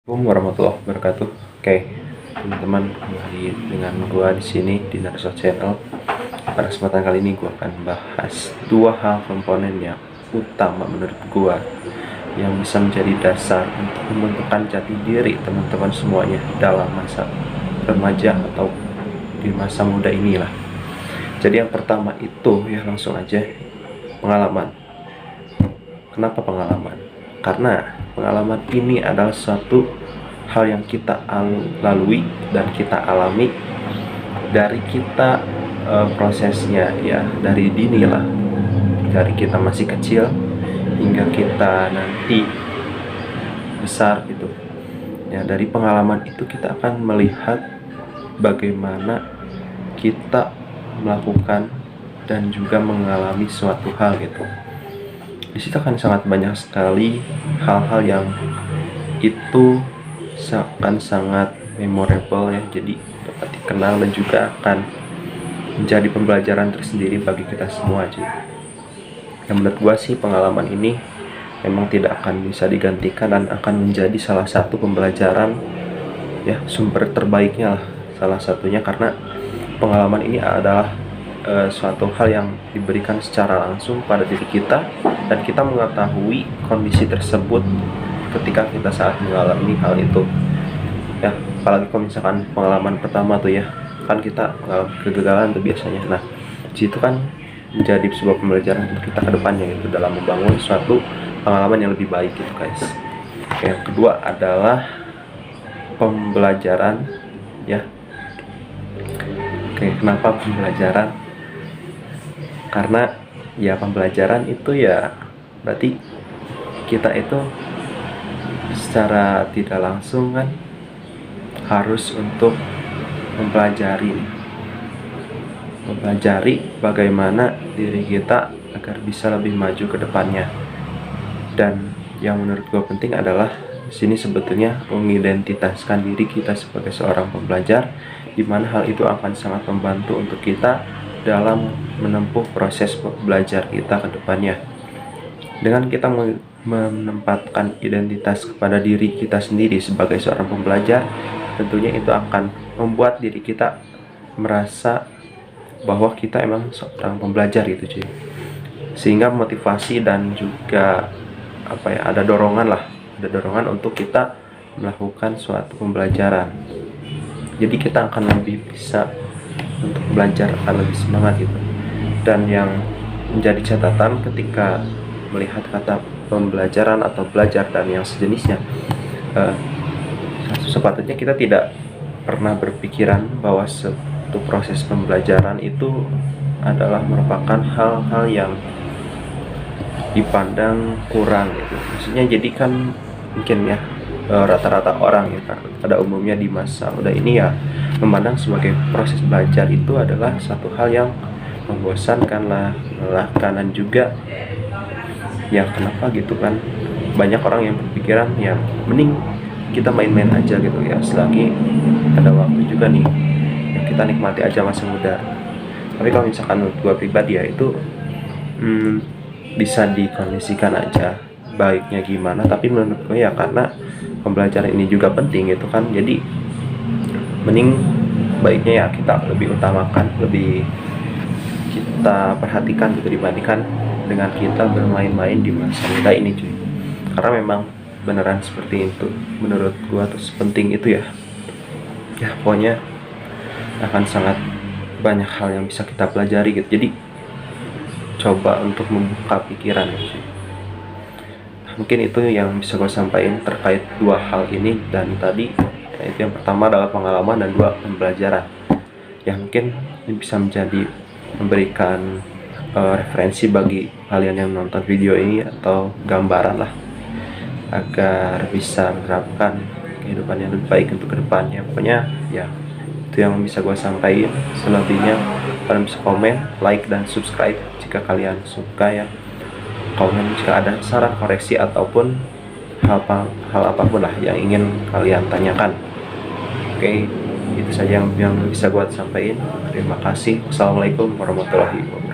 Assalamualaikum warahmatullahi wabarakatuh. Oke, teman-teman, kembali dengan gua di sini di Naruto Channel. Pada kesempatan kali ini gua akan bahas dua hal komponen yang utama menurut gua yang bisa menjadi dasar untuk membentukkan jati diri teman-teman semuanya dalam masa remaja atau di masa muda inilah. Jadi yang pertama itu ya langsung aja pengalaman. Kenapa pengalaman? Karena pengalaman ini adalah suatu hal yang kita lalui dan kita alami dari kita prosesnya ya dari dini lah, dari kita masih kecil hingga kita nanti besar gitu ya. Dari pengalaman itu kita akan melihat bagaimana kita melakukan dan juga mengalami suatu hal gitu. Di situ akan sangat banyak sekali hal-hal yang itu akan sangat memorable ya, jadi dapat dikenal dan juga akan menjadi pembelajaran tersendiri bagi kita semua aja. Yang menurut gua sih pengalaman ini memang tidak akan bisa digantikan dan akan menjadi salah satu pembelajaran ya, sumber terbaiknya lah salah satunya, karena pengalaman ini adalah suatu hal yang diberikan secara langsung pada diri kita dan kita mengetahui kondisi tersebut ketika kita saat mengalami hal itu ya. Apalagi kalau misalkan pengalaman pertama tuh ya kan kita mengalami kegagalan tuh biasanya. Nah situ kan menjadi sebuah pembelajaran untuk kita ke depannya gitu, dalam membangun suatu pengalaman yang lebih baik gitu guys. Yang kedua adalah pembelajaran ya. Oke, kenapa pembelajaran? Karena ya pembelajaran itu ya berarti kita itu secara tidak langsung kan harus untuk mempelajari bagaimana diri kita agar bisa lebih maju ke depannya. Dan yang menurut gue penting adalah di sini sebetulnya mengidentitaskan diri kita sebagai seorang pembelajar, di mana hal itu akan sangat membantu untuk kita dalam menempuh proses belajar kita ke depannya. Dengan kita menempatkan identitas kepada diri kita sendiri sebagai seorang pembelajar, tentunya itu akan membuat diri kita merasa bahwa kita emang seorang pembelajar gitu cuy. Sehingga motivasi dan juga ada dorongan untuk kita melakukan suatu pembelajaran. Jadi kita akan lebih bisa untuk belajar, akan lebih semangat gitu. Dan yang menjadi catatan ketika melihat kata pembelajaran atau belajar dan yang sejenisnya, sepatutnya kita tidak pernah berpikiran bahwa suatu proses pembelajaran itu adalah merupakan hal-hal yang dipandang kurang gitu. Maksudnya jadi kan mungkin ya rata-rata orang ya pada umumnya di masa muda ini ya memandang sebagai proses belajar itu adalah satu hal yang membosankan lah, melelahkan, dan juga ya kenapa gitu kan. Banyak orang yang berpikiran ya mending kita main-main aja gitu ya, selagi ada waktu juga nih ya, kita nikmati aja masa muda. Tapi kalau misalkan menurut gue pribadi ya itu bisa dikondisikan aja baiknya gimana, tapi menurut gue ya karena pembelajaran ini juga penting gitu kan, jadi mending baiknya ya kita lebih utamakan, lebih kita perhatikan gitu dibandingkan dengan kita bermain-main di masa muda ini cuy. Karena memang beneran seperti itu menurut gua, terus penting itu ya pokoknya akan sangat banyak hal yang bisa kita pelajari gitu. Jadi coba untuk membuka pikiran cuy. Mungkin itu yang bisa gue sampaikan terkait dua hal ini dan tadi ya, itu yang pertama adalah pengalaman dan dua pembelajaran yang mungkin ini bisa menjadi memberikan referensi bagi kalian yang nonton video ini atau gambaran lah, agar bisa menerapkan kehidupan yang lebih baik untuk kedepannya. Pokoknya ya itu yang bisa gue sampaikan. Selebihnya kalian bisa komen, like, dan subscribe jika kalian suka ya. Komen jika ada saran, koreksi, ataupun hal apapun lah yang ingin kalian tanyakan. Oke, itu saja yang bisa gue sampaikan. Terima kasih. Wassalamualaikum warahmatullahi wabarakatuh.